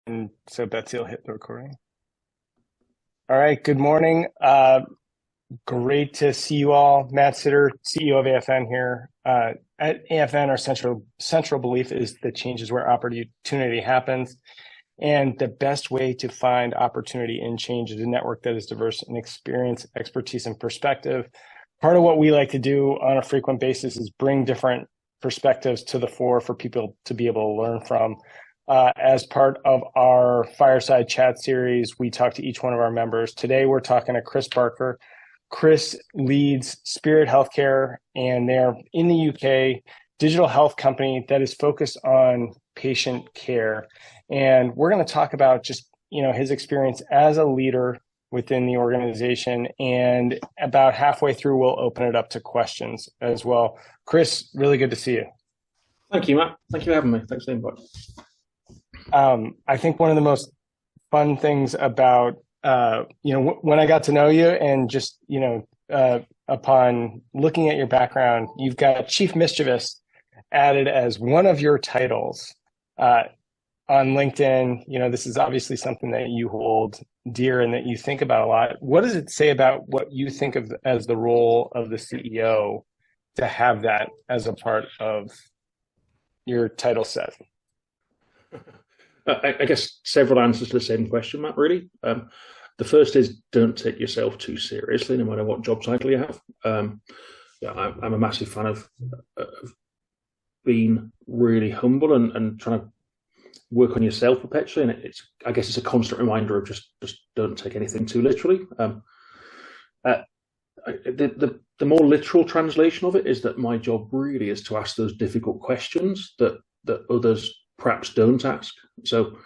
And so Betsy will hit the recording. All right, good morning. Great to see you all. Matt Sitter, CEO of AFN here. At AFN, our central belief is that change is where opportunity happens. And the best way to find opportunity in change is a network that is diverse in experience, expertise, and perspective. Part of what we like to do on a frequent basis is bring different perspectives to the fore for people to be able to learn from. As part of our Fireside Chat series, we talk to each one of our members. Today, we're talking to Chris Barker. Chris leads Spirit Healthcare, and they're in the UK, digital health company that is focused on patient care. And we're going to talk about just, his experience as a leader within the organization. And about halfway through, we'll open it up to questions as well. Chris, really good to see you. Thank you, Matt. Thank you for having me. Thanks for the invite. I think one of the most fun things about, when I got to know you and just, upon looking at your background, you've got Chief Mischievist added as one of your titles on LinkedIn. This is obviously something that you hold dear and that you think about a lot. What does it say about what you think of as the role of the CEO to have that as a part of your title set? I guess several answers to the same question, Matt, really. The first is don't take yourself too seriously, no matter what job title you have. I'm a massive fan of being really humble and trying to work on yourself perpetually. And I guess it's a constant reminder of just don't take anything too literally. The more literal translation of it is that my job really is to ask those difficult questions that others perhaps don't ask. So,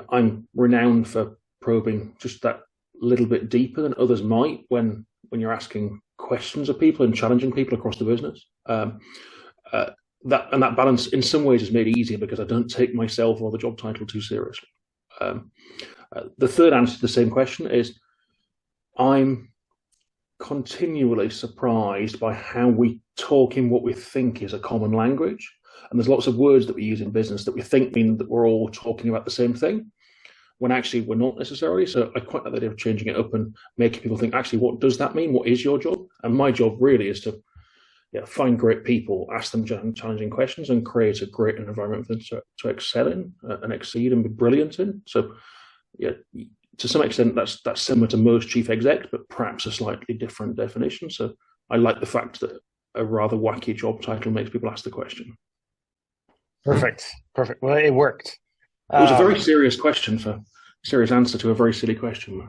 I'm renowned for probing just that little bit deeper than others might when you're asking questions of people and challenging people across the business. That balance in some ways is made easier because I don't take myself or the job title too seriously. The third answer to the same question is I'm continually surprised by how we talk in what we think is a common language. And there's lots of words that we use in business that we think mean that we're all talking about the same thing, when actually we're not necessarily. So I quite like the idea of changing it up and making people think, actually, what does that mean? What is your job? And my job really is to find great people, ask them challenging questions, and create a great environment for them to excel in and exceed and be brilliant in. So, to some extent, that's similar to most chief execs, but perhaps a slightly different definition. So I like the fact that a rather wacky job title makes people ask the question. Perfect. Well, it worked. It was a very serious question serious answer to a very silly question.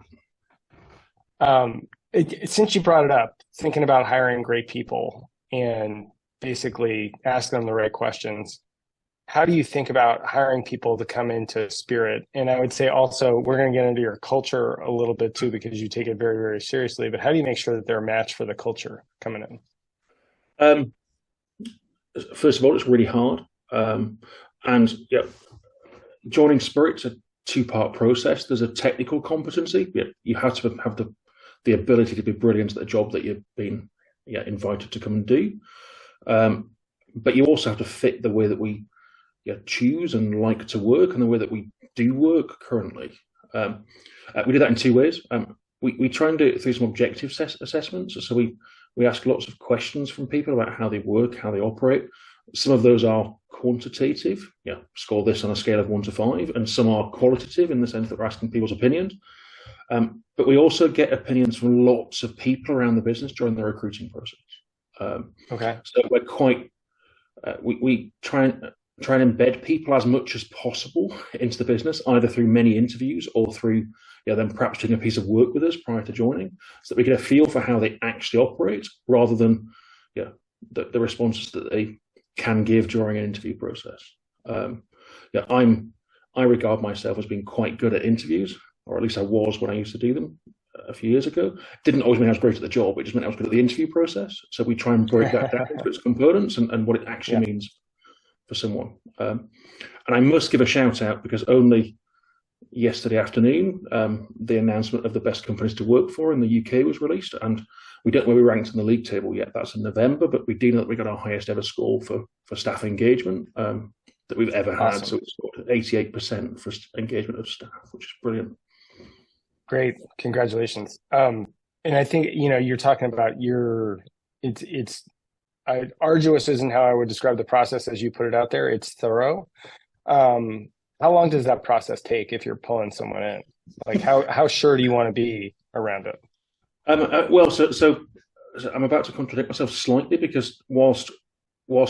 Since you brought it up, thinking about hiring great people and basically asking them the right questions, how do you think about hiring people to come into Spirit? And I would say also, we're going to get into your culture a little bit too, because you take it very, very seriously, but how do you make sure that they're a match for the culture coming in? First of all, it's really hard. Joining Spirit's a two-part process. There's a technical competency. You have to have the ability to be brilliant at the job that you've been invited to come and do. But you also have to fit the way that we choose and like to work and the way that we do work currently. We do that in two ways. We try and do it through some objective assessments. So we ask lots of questions from people about how they work, how they operate. Some of those are quantitative, score this on a scale of 1 to 5, and some are qualitative in the sense that we're asking people's opinions. But we also get opinions from lots of people around the business during the recruiting process. Okay. So we're quite, we try and embed people as much as possible into the business, either through many interviews or through them perhaps doing a piece of work with us prior to joining, so that we get a feel for how they actually operate rather than the responses that they can give during an interview process. I regard myself as being quite good at interviews, or at least I was when I used to do them a few years ago. Didn't always mean I was great at the job, it just meant I was good at the interview process. So we try and break that down into its components and what it actually means for someone. And I must give a shout out, because only yesterday afternoon, the announcement of the best companies to work for in the UK was released, and we don't know where we ranked in the league table yet. That's in November, but we do know that we got our highest ever score for staff engagement. that we've ever had. Awesome. So it's got 88% for engagement of staff, which is brilliant. Great. Congratulations. And I think, you're talking about it's arduous isn't how I would describe the process as you put it out there. It's thorough. How long does that process take if you're pulling someone in? Like how sure do you want to be around it? So I'm about to contradict myself slightly, because whilst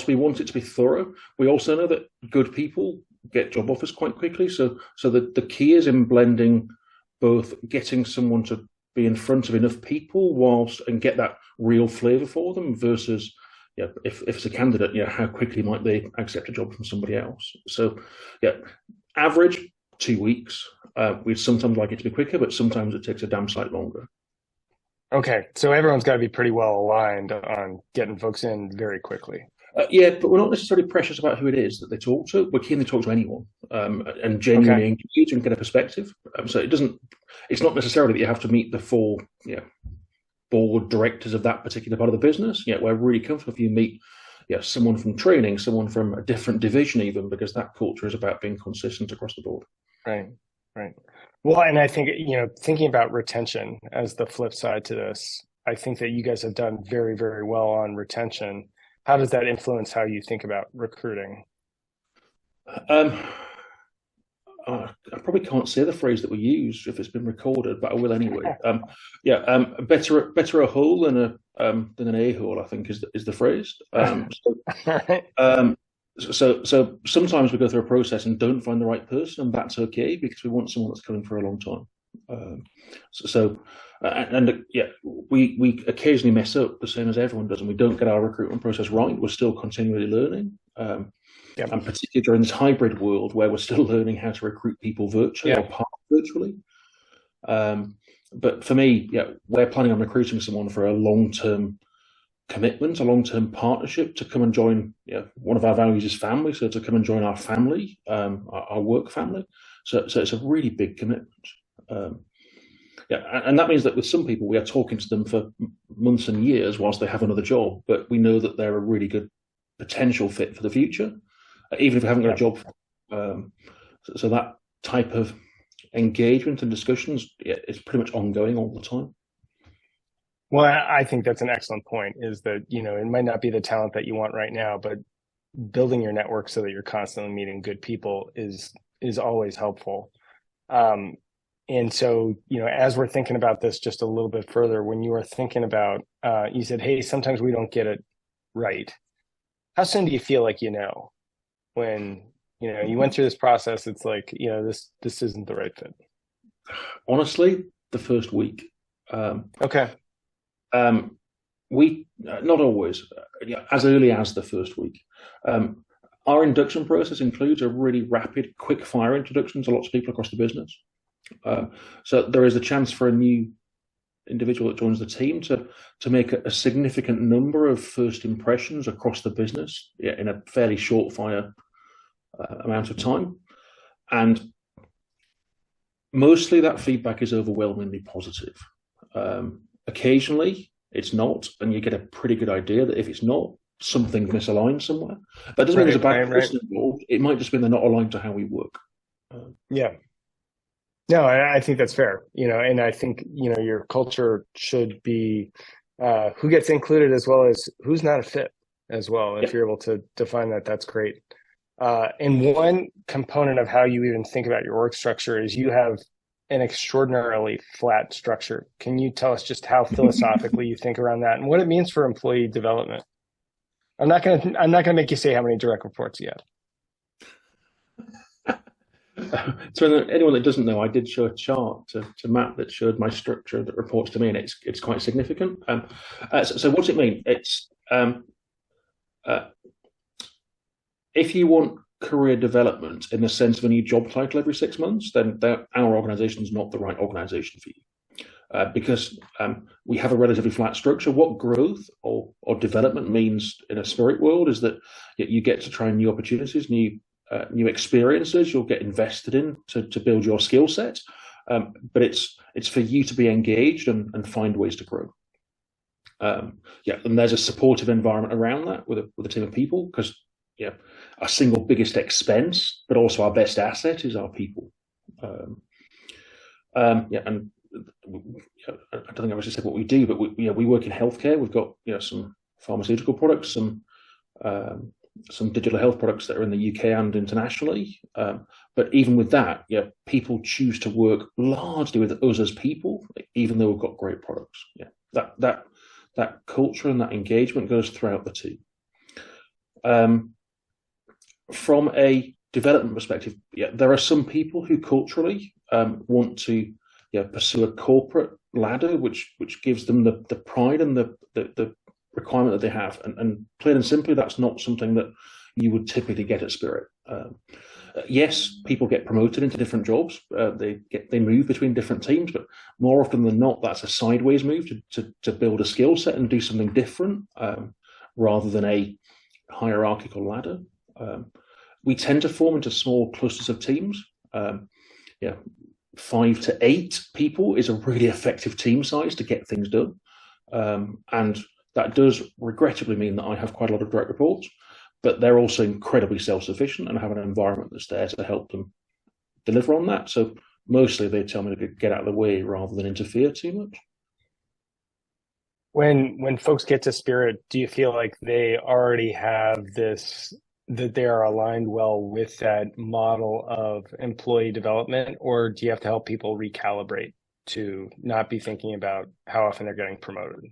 we want it to be thorough, we also know that good people get job offers quite quickly. So the key is in blending both getting someone to be in front of enough people and get that real flavour for them versus, if it's a candidate, how quickly might they accept a job from somebody else? So, average 2 weeks. We'd sometimes like it to be quicker, but sometimes it takes a damn sight longer. Okay, so everyone's got to be pretty well aligned on getting folks in very quickly. But we're not necessarily precious about who it is that they talk to. We're keen to talk to anyone and genuinely engage and get a perspective. So it's not necessarily that you have to meet the full board directors of that particular part of the business. We're really comfortable if you meet someone from training, someone from a different division even, because that culture is about being consistent across the board. Right. Well, and I think, thinking about retention as the flip side to this, I think that you guys have done very, very well on retention. How does that influence how you think about recruiting? I probably can't say the phrase that we use if it's been recorded, but I will anyway. Better a hole than an a-hole, I think is the phrase. So sometimes we go through a process and don't find the right person, and that's okay, because we want someone that's coming for a long time. We occasionally mess up, the same as everyone does, and we don't get our recruitment process right. We're still continually learning, and particularly during this hybrid world where we're still learning how to recruit people virtually or part virtually. But for me, we're planning on recruiting someone for a long-term commitment, a long-term partnership to come and join. One of our values is family, so to come and join our family, our work family. So it's a really big commitment. And that means that with some people, we are talking to them for months and years whilst they have another job, but we know that they're a really good potential fit for the future, even if we haven't got a job. So that type of engagement and discussions is pretty much ongoing all the time. Well, I think that's an excellent point, is that, it might not be the talent that you want right now, but building your network so that you're constantly meeting good people is always helpful. And so, as we're thinking about this just a little bit further, when you were thinking about, you said, hey, sometimes we don't get it right. How soon do you feel like when, you went through this process, it's like, this isn't the right fit? Honestly, the first week. Okay. We, not always, as early as the first week. Our induction process includes a really rapid, quick fire introduction to lots of people across the business. So there is a chance for a new individual that joins the team to make a significant number of first impressions across the business in a fairly short fire amount of time. And mostly that feedback is overwhelmingly positive. Occasionally it's not, and you get a pretty good idea that if it's not, something's misaligned somewhere. That doesn't mean there's a bad person involved. It might just mean they're not aligned to how we work. No, I think that's fair. And I think, your culture should be who gets included as well as who's not a fit as well. If you're able to define that, that's great. And one component of how you even think about your org structure is you have an extraordinarily flat structure. Can you tell us just how philosophically you think around that and what it means for employee development? I'm not gonna make you say how many direct reports you have. So anyone that doesn't know, I did show a chart to Matt that showed my structure that reports to me, and it's quite significant. So what's it mean? It's if you want career development in the sense of a new job title every 6 months, then our organisation is not the right organisation for you, because we have a relatively flat structure. What growth or development means in a spirit world is that you get to try new opportunities, new experiences. You'll get invested in to build your skill set, but it's for you to be engaged and find ways to grow. And there's a supportive environment around that with a team of people, because our single biggest expense, but also our best asset is our people. And I don't think I actually said what we do, but we work in healthcare. We've got some pharmaceutical products, some digital health products that are in the UK and internationally. But even with that, people choose to work largely with us as people, even though we've got great products. That culture and that engagement goes throughout the team. From a development perspective, there are some people who culturally want to pursue a corporate ladder, which gives them the pride and the requirement that they have, and plain and simply, that's not something that you would typically get at Spirit. Yes, people get promoted into different jobs, they move between different teams, but more often than not, that's a sideways move to build a skill set and do something different, rather than a hierarchical ladder. We tend to form into small clusters of teams. 5 to 8 people is a really effective team size to get things done, and that does regrettably mean that I have quite a lot of direct reports, but they're also incredibly self-sufficient and have an environment that's there to help them deliver on that. So mostly they tell me to get out of the way rather than interfere too much. When folks get to Spirit, do you feel like they already have this, that they are aligned well with that model of employee development, or do you have to help people recalibrate to not be thinking about how often they're getting promoted?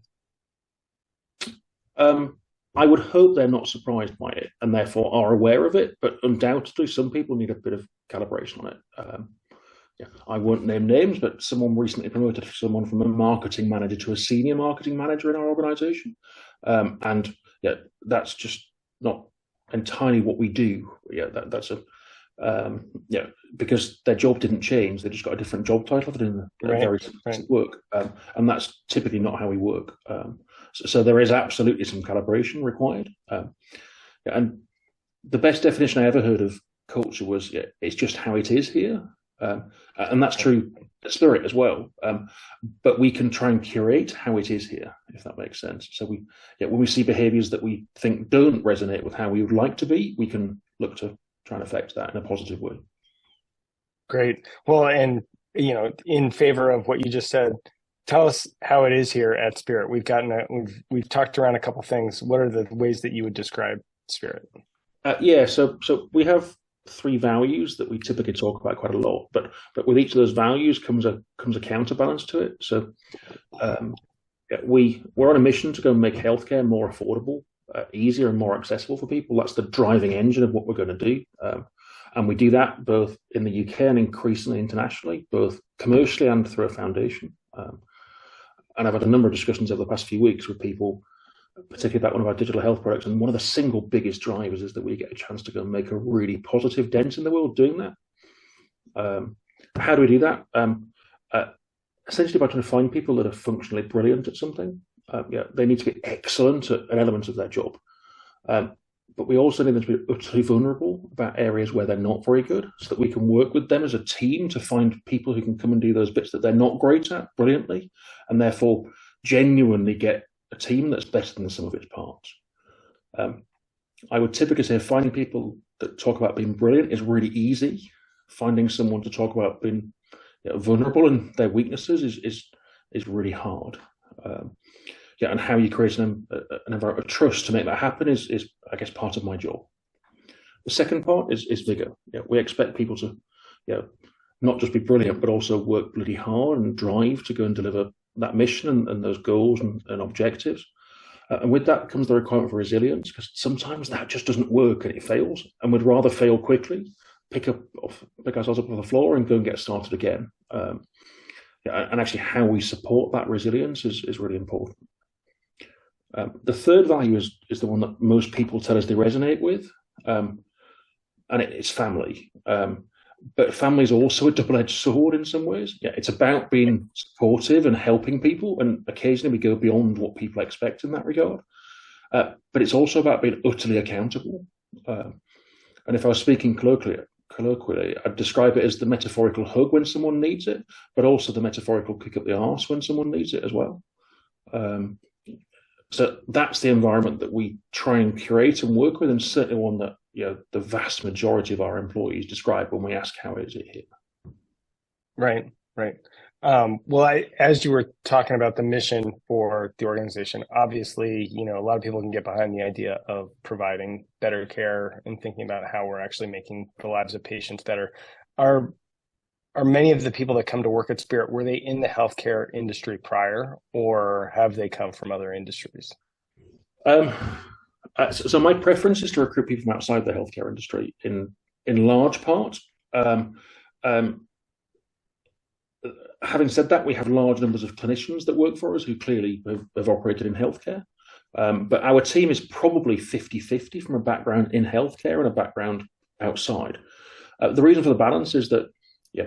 I would hope they're not surprised by it and therefore are aware of it, but undoubtedly some people need a bit of calibration on it. I won't name names, but someone recently promoted someone from a marketing manager to a senior marketing manager in our organization. And that's just not entirely what we do. Because their job didn't change, they just got a different job title for doing very specific work. And that's typically not how we work. So there is absolutely some calibration required. And the best definition I ever heard of culture was, it's just how it is here. And that's true at Spirit as well. But we can try and curate how it is here, if that makes sense. So when we see behaviors that we think don't resonate with how we would like to be, we can look to try and affect that in a positive way. Great. Well, and in favor of what you just said, tell us how it is here at Spirit. We've talked around a couple things. What are the ways that you would describe Spirit? So we have 3 values that we typically talk about quite a lot, but with each of those values comes a counterbalance to it. So we're on a mission to go and make healthcare more affordable, easier and more accessible for people. That's the driving engine of what we're going to do. And we do that both in the UK and increasingly internationally, both commercially and through a foundation. And I've had a number of discussions over the past few weeks with people, particularly about one of our digital health products. And one of the single biggest drivers is that we get a chance to go and make a really positive dent in the world doing that. How do we do that? Essentially by trying to find people that are functionally brilliant at something. They need to be excellent at an element of their job. But we also need them to be utterly vulnerable about areas where they're not very good, so that we can work with them as a team to find people who can come and do those bits that they're not great at brilliantly, and therefore genuinely get a team that's better than the sum of its parts. I would typically say finding people that talk about being brilliant is really easy. Finding someone to talk about being vulnerable and their weaknesses is really hard. And how you create an environment of trust to make that happen is I guess part of my job. The second part is vigor. We expect people to not just be brilliant, but also work bloody hard and drive to go and deliver that mission and those goals and objectives. And with that comes the requirement for resilience, because sometimes that just doesn't work and it fails, and we'd rather fail quickly, pick ourselves up off the floor and go and get started again. And actually how we support that resilience is really important. The third value is the one that most people tell us they resonate with, and it's family. But family is also a double-edged sword in some ways. It's about being supportive and helping people, and occasionally we go beyond what people expect in that regard. But it's also about being utterly accountable. And if I was speaking colloquially, I'd describe it as the metaphorical hug when someone needs it, but also the metaphorical kick up the arse when someone needs it as well. So that's the environment that we try and curate and work with, and certainly one that the vast majority of our employees describe when we ask how is it here. Right, right. Well, as you were talking about the mission for the organization, obviously, a lot of people can get behind the idea of providing better care and thinking about how we're actually making the lives of patients better. Are many of the people that come to work at Spirit, were they in the healthcare industry prior, or have they come from other industries? So my preference is to recruit people from outside the healthcare industry in large part. Having said that, we have large numbers of clinicians that work for us who clearly have operated in healthcare. But our team is probably 50-50 from a background in healthcare and a background outside. The reason for the balance is that,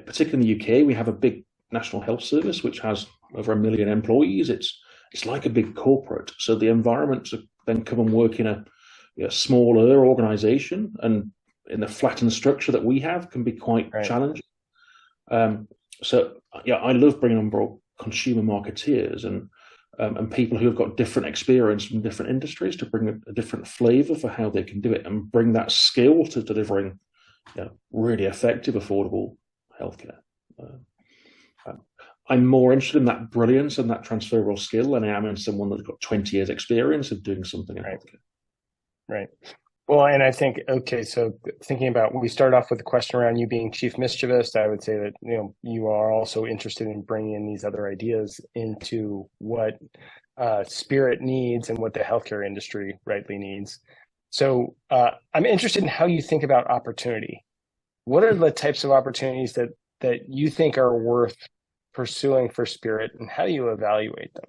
particularly in the UK, we have a big national health service which has over 1 million employees. It's like a big corporate. So the environment to then come and work in a smaller organization and in the flattened structure that we have can be quite challenging. So I love bringing on board consumer marketeers and people who have got different experience from different industries to bring a different flavor for how they can do it and bring that skill to delivering really effective, affordable healthcare. I'm more interested in that brilliance and that transferable skill than I am in someone that's got 20 years experience of doing something in healthcare. Right. Well, and I think, so thinking about, we started off with a question around you being chief mischievist. I would say that, you are also interested in bringing in these other ideas into what Spirit needs and what the healthcare industry rightly needs. So I'm interested in how you think about opportunity. What are the types of opportunities that you think are worth pursuing for Spirit, and how do you evaluate them?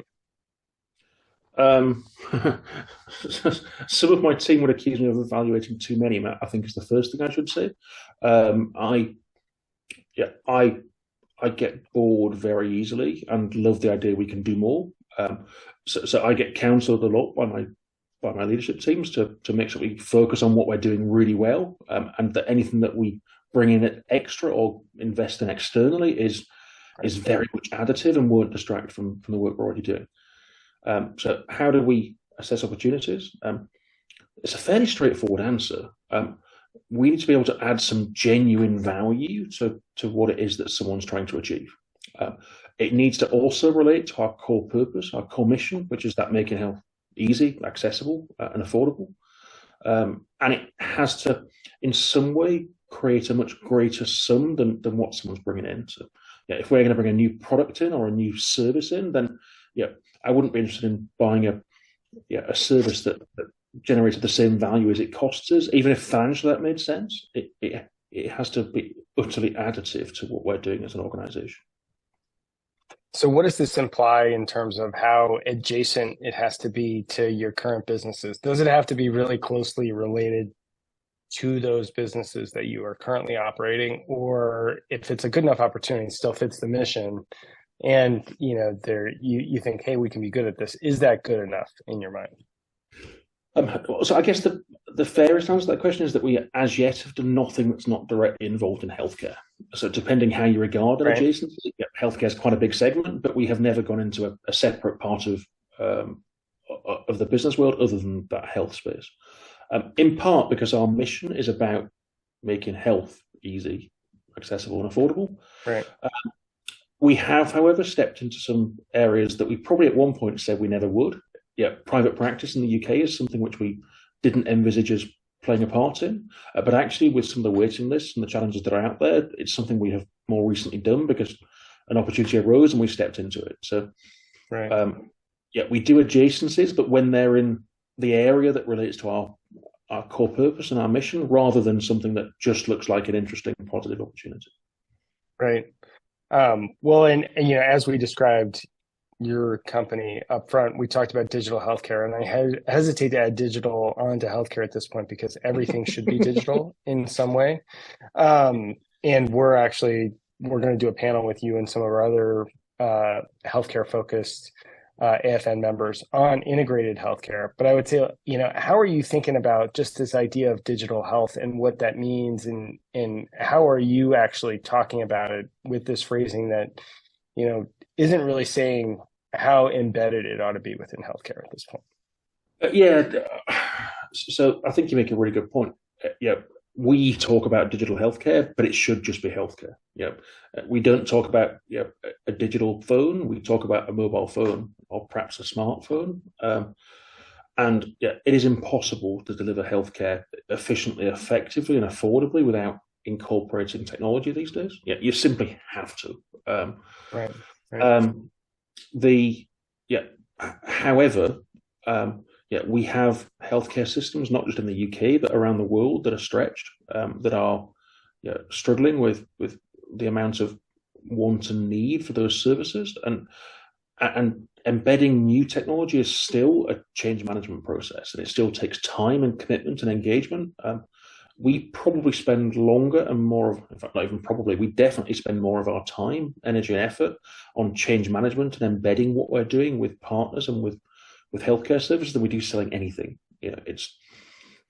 Some of my team would accuse me of evaluating too many, Matt, I think is the first thing I should say. I get bored very easily and love the idea we can do more. So I get counseled a lot by my leadership teams to make sure we focus on what we're doing really well, and that anything that we bring in extra or invest in externally is very much additive and won't distract from the work we're already doing. So how do we assess opportunities? It's a fairly straightforward answer. We need to be able to add some genuine value to what it is that someone's trying to achieve. It needs to also relate to our core purpose, our core mission, which is that making health easy, accessible, and affordable. And it has to, in some way, create a much greater sum than what someone's bringing in. So, if we're going to bring a new product in or a new service in, then I wouldn't be interested in buying a service that generated the same value as it costs us, even if financially that made sense. It has to be utterly additive to what we're doing as an organization. So what does this imply in terms of how adjacent it has to be to your current businesses? Does it have to be really closely related to those businesses that you are currently operating, or if it's a good enough opportunity, it still fits the mission, and you think, hey, we can be good at this? Is that good enough in your mind? So I guess the fairest answer to that question is that we, as yet, have done nothing that's not directly involved in healthcare. So depending how you regard an adjacency, healthcare is quite a big segment, but we have never gone into a separate part of the business world other than that health space. In part because our mission is about making health easy, accessible, and affordable. Right. We have, however, stepped into some areas that we probably at one point said we never would. Private practice in the UK is something which we didn't envisage as playing a part in. But actually, with some of the waiting lists and the challenges that are out there, it's something we have more recently done because an opportunity arose and we stepped into it. So, we do adjacencies, but when they're in the area that relates to our core purpose and our mission, rather than something that just looks like an interesting, positive opportunity. Right. Well, and as we described your company up front, we talked about digital healthcare, and I hesitate to add digital onto healthcare at this point because everything should be digital in some way. And we're going to do a panel with you and some of our other healthcare focused AFN members on integrated healthcare. But I would say, how are you thinking about just this idea of digital health and what that means, and how are you actually talking about it with this phrasing that, isn't really saying how embedded it ought to be within healthcare at this point? So I think you make a really good point. we talk about digital healthcare, but it should just be healthcare. We don't talk about a digital phone. We talk about a mobile phone or perhaps a smartphone. And it is impossible to deliver healthcare efficiently, effectively, and affordably without incorporating technology these days. You simply have to. Right. However, we have healthcare systems, not just in the UK, but around the world that are stretched, that are struggling with the amount of want and need for those services. And embedding new technology is still a change management process, and it still takes time and commitment and engagement. We probably spend longer and more, in fact, not even probably, we definitely spend more of our time, energy, and effort on change management and embedding what we're doing with partners and with healthcare services than we do selling anything. It's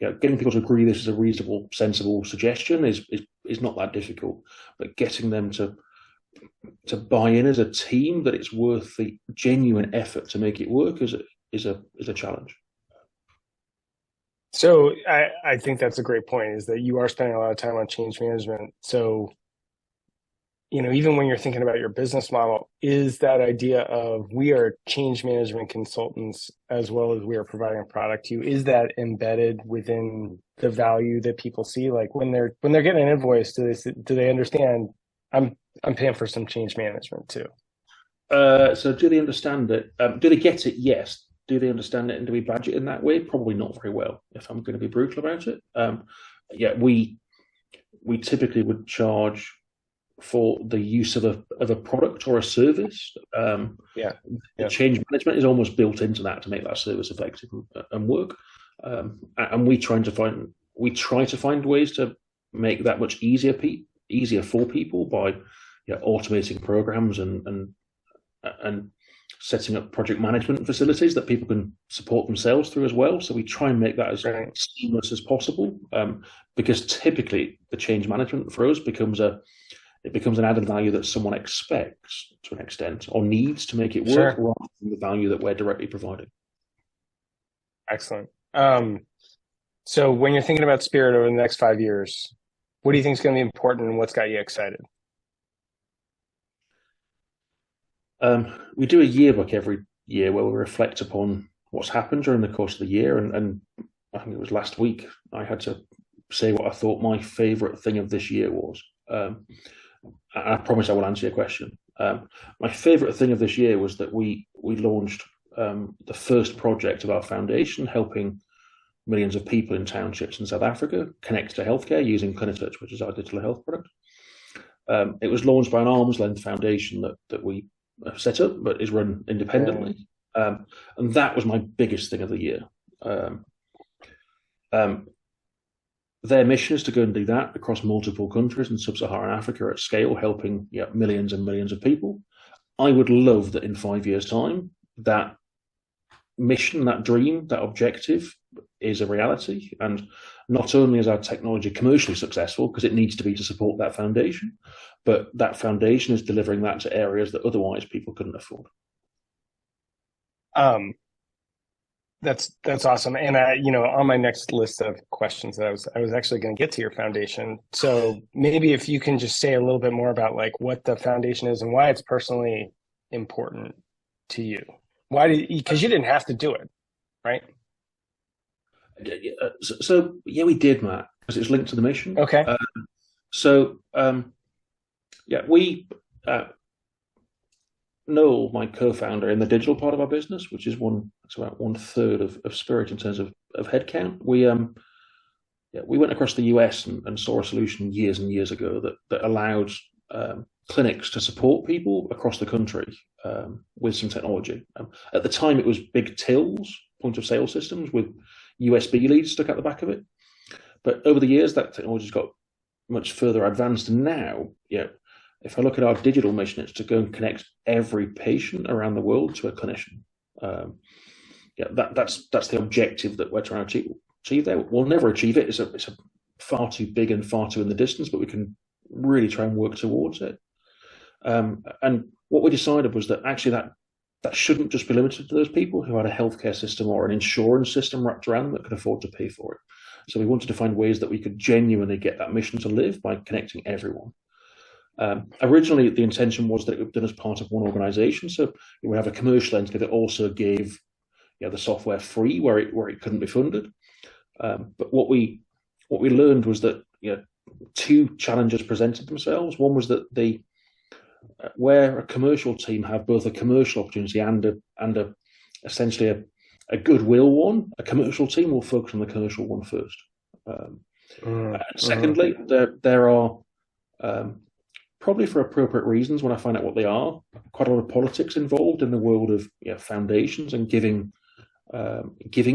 getting people to agree this is a reasonable, sensible suggestion is not that difficult, but getting them to buy in as a team that it's worth the genuine effort to make it work is a challenge. So I think that's a great point, is that you are spending a lot of time on change management. So, even when you're thinking about your business model, is that idea of we are change management consultants as well as we are providing a product to you, is that embedded within the value that people see? Like when they're getting an invoice, do they understand I'm paying for some change management too? So do they understand it? Do they get it? Yes. Do they understand it, and do we badge it in that way? Probably not very well, if I'm going to be brutal about it. We typically would charge for the use of a product or a service. Change management is almost built into that to make that service effective and work. And we try to find ways to make that much easier for people by automating programs and setting up project management facilities that people can support themselves through as well. So we try and make that as seamless as possible, because typically the change management for us becomes an added value that someone expects to an extent or needs to make it work, rather than the value that we're directly providing. Excellent. So when you're thinking about Spirit over the next 5 years, what do you think is going to be important, and what's got you excited? We do a yearbook every year where we reflect upon what's happened during the course of the year. And I think it was last week I had to say what I thought my favourite thing of this year was. I promise I will answer your question. My favourite thing of this year was that we launched the first project of our foundation, helping millions of people in townships in South Africa connect to healthcare using Clinitouch, which is our digital health product. It was launched by an arm's length foundation that we set up, but is run independently. And that was my biggest thing of the year. Their mission is to go and do that across multiple countries in sub-Saharan Africa at scale, helping millions and millions of people. I would love that in 5 years' time, that mission, that dream, that objective is a reality. And not only is our technology commercially successful, because it needs to be to support that foundation, but that foundation is delivering that to areas that otherwise people couldn't afford. That's awesome. And on my next list of questions, I was actually going to get to your foundation. So maybe if you can just say a little bit more about like what the foundation is and why it's personally important to you. Because you didn't have to do it, right? So we did, Matt, because it's linked to the mission. Okay. We Noel, my co-founder in the digital part of our business, which is about 1/3 of Spirit in terms of headcount. We went across the US and saw a solution years and years ago that allowed clinics to support people across the country with some technology. At the time, it was big tills, point of sale systems with USB leads stuck out the back of it. But over the years, that technology's got much further advanced. And now, if I look at our digital mission, it's to go and connect every patient around the world to a clinician. That's the objective that we're trying to achieve there. We'll never achieve it. It's a far too big and far too in the distance, but we can really try and work towards it. And what we decided was that actually that shouldn't just be limited to those people who had a healthcare system or an insurance system wrapped around them that could afford to pay for it. So we wanted to find ways that we could genuinely get that mission to live by connecting everyone. Originally, the intention was that it would be done as part of one organization. So we would have a commercial entity that also gave the software free where it couldn't be funded. But what we learned was that two challenges presented themselves. One was that where a commercial team have both a commercial opportunity and essentially a goodwill one, a commercial team will focus on the commercial one first. Secondly, there are probably for appropriate reasons, when I find out what they are, quite a lot of politics involved in the world of foundations and giving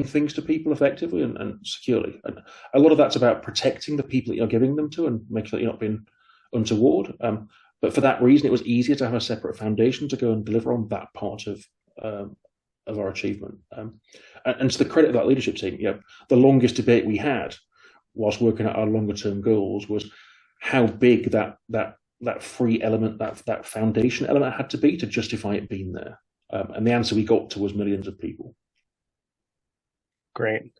things to people effectively and securely. And a lot of that's about protecting the people that you're giving them to and making sure that you're not being untoward. But for that reason, it was easier to have a separate foundation to go and deliver on that part of our achievement. And to the credit of that leadership team, the longest debate we had whilst working at our longer term goals was how big that free element, that foundation element had to be to justify it being there. And the answer we got to was millions of people. Great.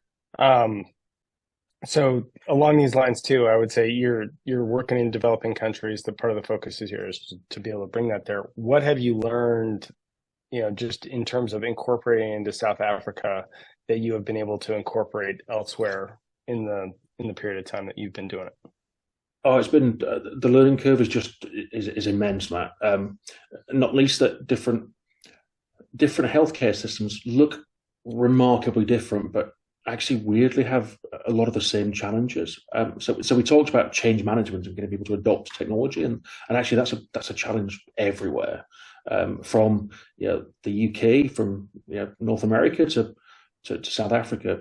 So along these lines too, I would say you're working in developing countries. The part of the focus is here is to be able to bring that there. What have you learned, just in terms of incorporating into South Africa that you have been able to incorporate elsewhere in the period of time that you've been doing it? Oh, it's been the learning curve is immense, Matt. Not least that different healthcare systems look remarkably different, but actually weirdly have a lot of the same challenges. So we talked about change management and getting people to adopt technology, and actually that's a challenge everywhere, from the UK, from North America to South Africa.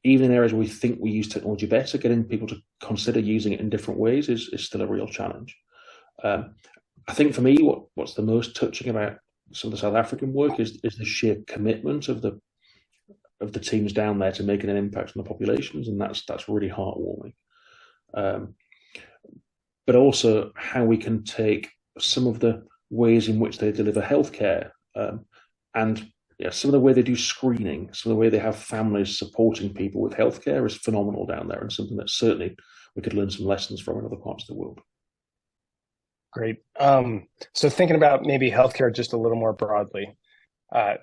Even in areas where we think we use technology better, getting people to consider using it in different ways is still a real challenge. I think for me, what's the most touching about some of the South African work is the sheer commitment of the teams down there to making an impact on the populations, and that's really heartwarming. But also how we can take some of the ways in which they deliver healthcare, and some of the way they do screening, some of the way they have families supporting people with healthcare is phenomenal down there, and something that certainly we could learn some lessons from in other parts of the world. Great. So thinking about maybe healthcare just a little more broadly,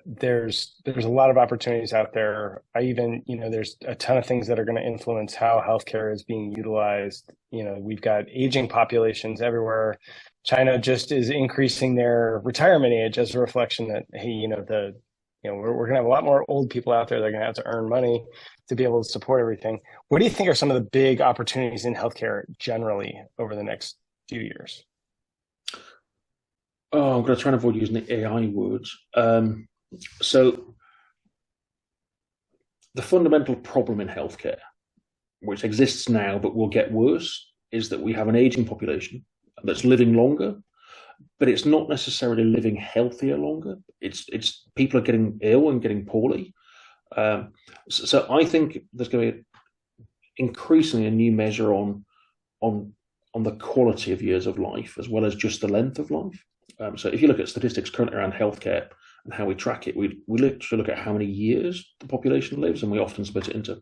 there's a lot of opportunities out there. There's a ton of things that are going to influence how healthcare is being utilized. We've got aging populations everywhere. China just is increasing their retirement age as a reflection that, hey, we're going to have a lot more old people out there. They're going to have to earn money to be able to support everything. What do you think are some of the big opportunities in healthcare generally over the next few years? Oh, I'm going to try and avoid using the AI words. So the fundamental problem in healthcare, which exists now but will get worse, is that we have an aging population that's living longer, but it's not necessarily living healthier longer. It's people are getting ill and getting poorly. So I think there's going to be increasingly a new measure on the quality of years of life as well as just the length of life. So if you look at statistics currently around healthcare and how we track it, we literally look at how many years the population lives, and we often split it into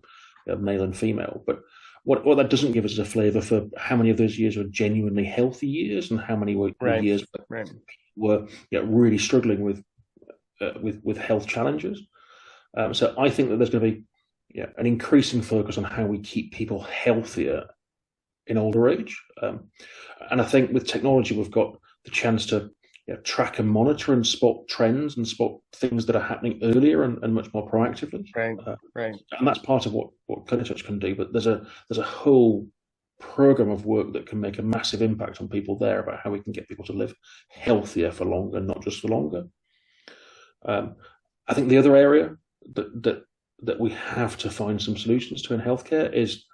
male and female. But what that doesn't give us is a flavour for how many of those years were genuinely healthy years and how many were years were really struggling with health challenges. So I think that there's going to be an increasing focus on how we keep people healthier in older age. And I think with technology, we've got the chance to track and monitor and spot trends and spot things that are happening earlier and much more proactively. Right. And that's part of what ClinicTouch can do. But there's a whole program of work that can make a massive impact on people there about how we can get people to live healthier for longer, not just for longer. I think the other area that we have to find some solutions to in healthcare is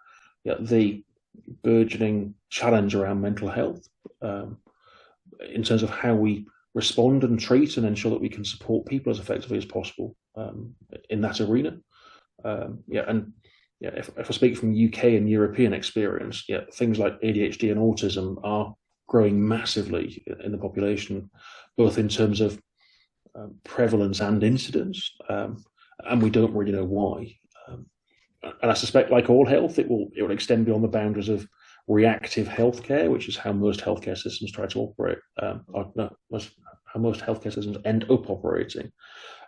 the burgeoning challenge around mental health, in terms of how we respond and treat and ensure that we can support people as effectively as possible in that arena. If I speak from UK and European experience, things like ADHD and autism are growing massively in the population, both in terms of prevalence and incidence, and we don't really know why. And I suspect, like all health, it will extend beyond the boundaries of reactive healthcare, which is how most healthcare systems try to operate, or no, how most healthcare systems end up operating,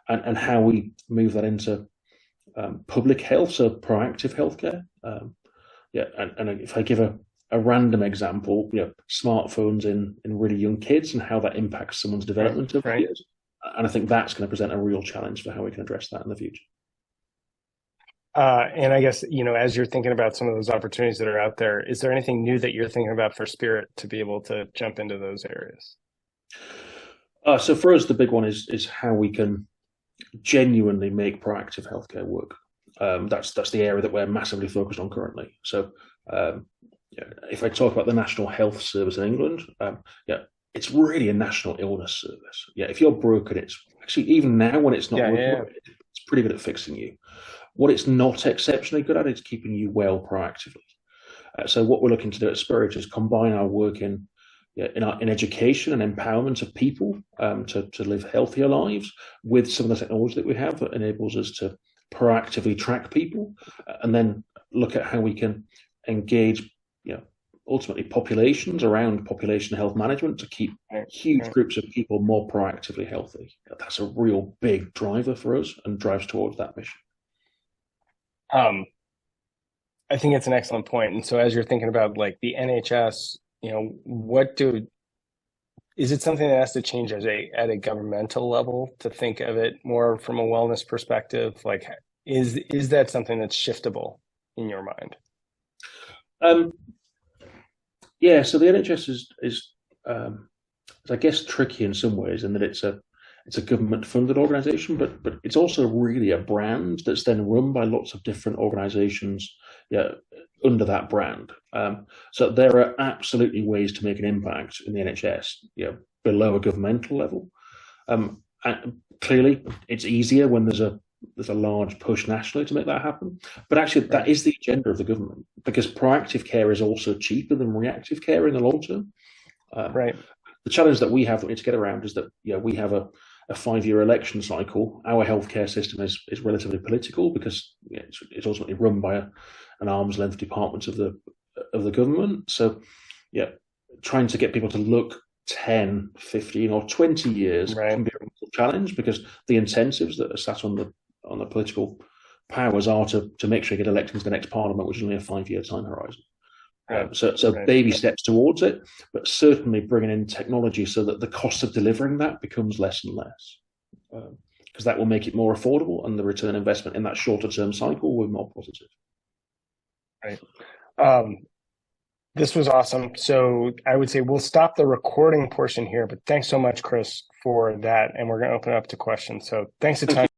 and how we move that into public health, so proactive healthcare. And if I give a random example, smartphones in really young kids and how that impacts someone's development over the years. And I think that's going to present a real challenge for how we can address that in the future. And I guess, as you're thinking about some of those opportunities that are out there, is there anything new that you're thinking about for Spirit to be able to jump into those areas? So for us, the big one is how we can genuinely make proactive healthcare work. That's the area that we're massively focused on currently. So if I talk about the National Health Service in England, it's really a national illness service. If you're broken, it's actually, even now when it's not working, it's pretty good at fixing you. What it's not exceptionally good at is keeping you well proactively. So what we're looking to do at Spirit is combine our work in education and empowerment of people to live healthier lives with some of the technology that we have that enables us to proactively track people, and then look at how we can engage ultimately populations around population health management to keep huge groups of people more proactively healthy. That's a real big driver for us and drives towards that mission. I think it's an excellent point. And so as you're thinking about like the NHS, is it something that has to change at a governmental level to think of it more from a wellness perspective? Like, is that something that's shiftable in your mind? So the NHS is I guess tricky in some ways in that it's a government-funded organisation, but it's also really a brand that's then run by lots of different organisations under that brand. So there are absolutely ways to make an impact in the NHS below a governmental level. And clearly, it's easier when there's a large push nationally to make that happen. But actually, that is the agenda of the government, because proactive care is also cheaper than reactive care in the long term. The challenge that we have that we need to get around is that we have a 5-year election cycle. Our healthcare system is relatively political because it's ultimately run by an arm's length department of the government. So trying to get people to look 10, 15 or 20 years can be a real challenge, because the incentives that are sat on the political powers are to make sure you get elected into the next parliament, which is only a 5-year time horizon. So baby steps towards it, but certainly bringing in technology so that the cost of delivering that becomes less and less, because that will make it more affordable, and the return investment in that shorter term cycle will be more positive. This was awesome. So I would say we'll stop the recording portion here, but thanks so much, Chris, for that. And we're going to open it up to questions. So thanks a ton.